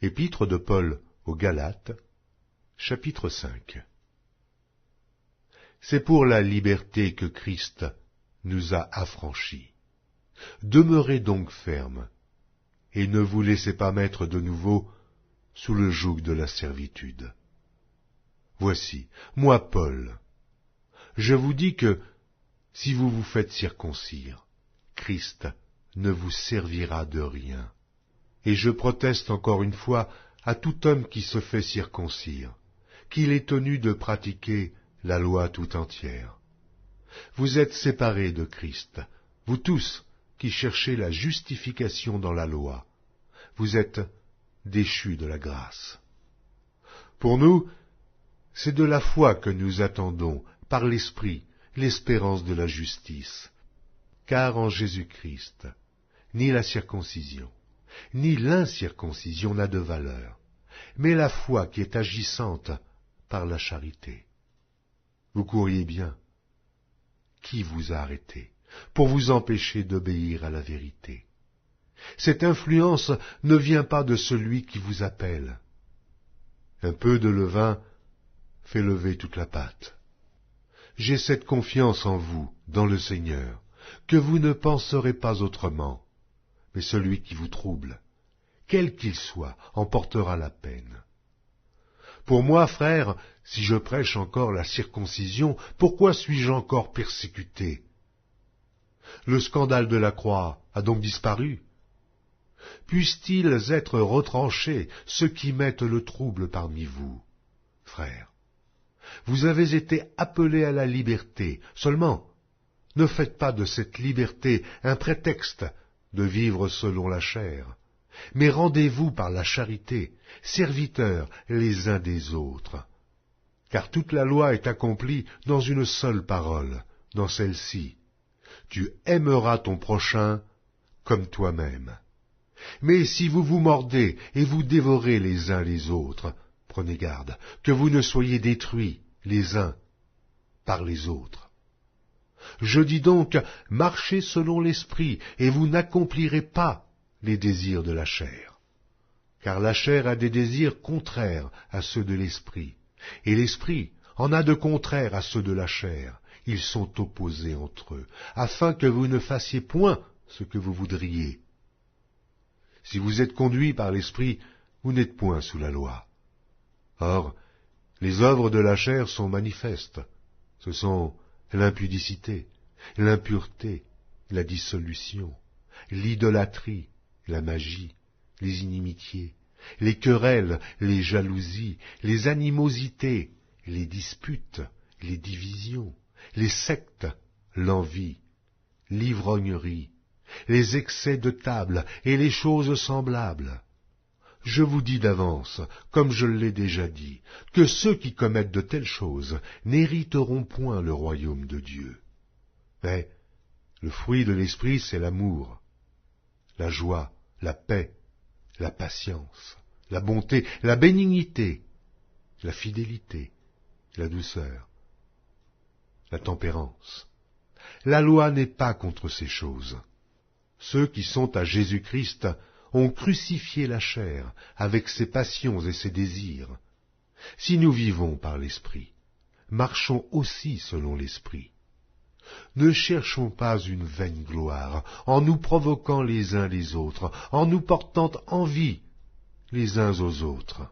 Épître de Paul aux Galates, chapitre 5. C'est pour la liberté que Christ nous a affranchis. Demeurez donc fermes, et ne vous laissez pas mettre de nouveau sous le joug de la servitude. Voici, moi Paul, je vous dis que, si vous vous faites circoncire, Christ ne vous servira de rien. Et je proteste encore une fois à tout homme qui se fait circoncire, qu'il est tenu de pratiquer la loi tout entière. Vous êtes séparés de Christ, vous tous qui cherchez la justification dans la loi. Vous êtes déchus de la grâce. Pour nous, c'est de la foi que nous attendons, par l'Esprit, l'espérance de la justice. Car en Jésus-Christ, ni la circoncision, ni l'incirconcision n'a de valeur, mais la foi qui est agissante par la charité. Vous couriez bien. Qui vous a arrêté pour vous empêcher d'obéir à la vérité? Cette influence ne vient pas de celui qui vous appelle. Un peu de levain fait lever toute la pâte. J'ai cette confiance en vous, dans le Seigneur, que vous ne penserez pas autrement, mais celui qui vous trouble, quel qu'il soit, en portera la peine. Pour moi, frère, si je prêche encore la circoncision, pourquoi suis-je encore persécuté? Le scandale de la croix a donc disparu. Puissent-ils être retranchés, ceux qui mettent le trouble parmi vous? Frères, vous avez été appelés à la liberté, seulement ne faites pas de cette liberté un prétexte de vivre selon la chair, mais rendez-vous par la charité, serviteurs les uns des autres. Car toute la loi est accomplie dans une seule parole, dans celle-ci: tu aimeras ton prochain comme toi-même. Mais si vous vous mordez et vous dévorez les uns les autres, prenez garde que vous ne soyez détruits les uns par les autres. Je dis donc, marchez selon l'esprit, et vous n'accomplirez pas les désirs de la chair. Car la chair a des désirs contraires à ceux de l'esprit, et l'esprit en a de contraires à ceux de la chair. Ils sont opposés entre eux, afin que vous ne fassiez point ce que vous voudriez. Si vous êtes conduits par l'esprit, vous n'êtes point sous la loi. Or, les œuvres de la chair sont manifestes. Ce sont l'impudicité, l'impureté, la dissolution, l'idolâtrie, la magie, les inimitiés, les querelles, les jalousies, les animosités, les disputes, les divisions, les sectes, l'envie, l'ivrognerie, les excès de table et les choses semblables. Je vous dis d'avance, comme je l'ai déjà dit, que ceux qui commettent de telles choses n'hériteront point le royaume de Dieu. Mais le fruit de l'esprit, c'est l'amour, la joie, la paix, la patience, la bonté, la bénignité, la fidélité, la douceur, la tempérance. La loi n'est pas contre ces choses. Ceux qui sont à Jésus-Christ ont crucifié la chair avec ses passions et ses désirs. Si nous vivons par l'Esprit, marchons aussi selon l'Esprit. Ne cherchons pas une vaine gloire, en nous provoquant les uns les autres, en nous portant envie les uns aux autres.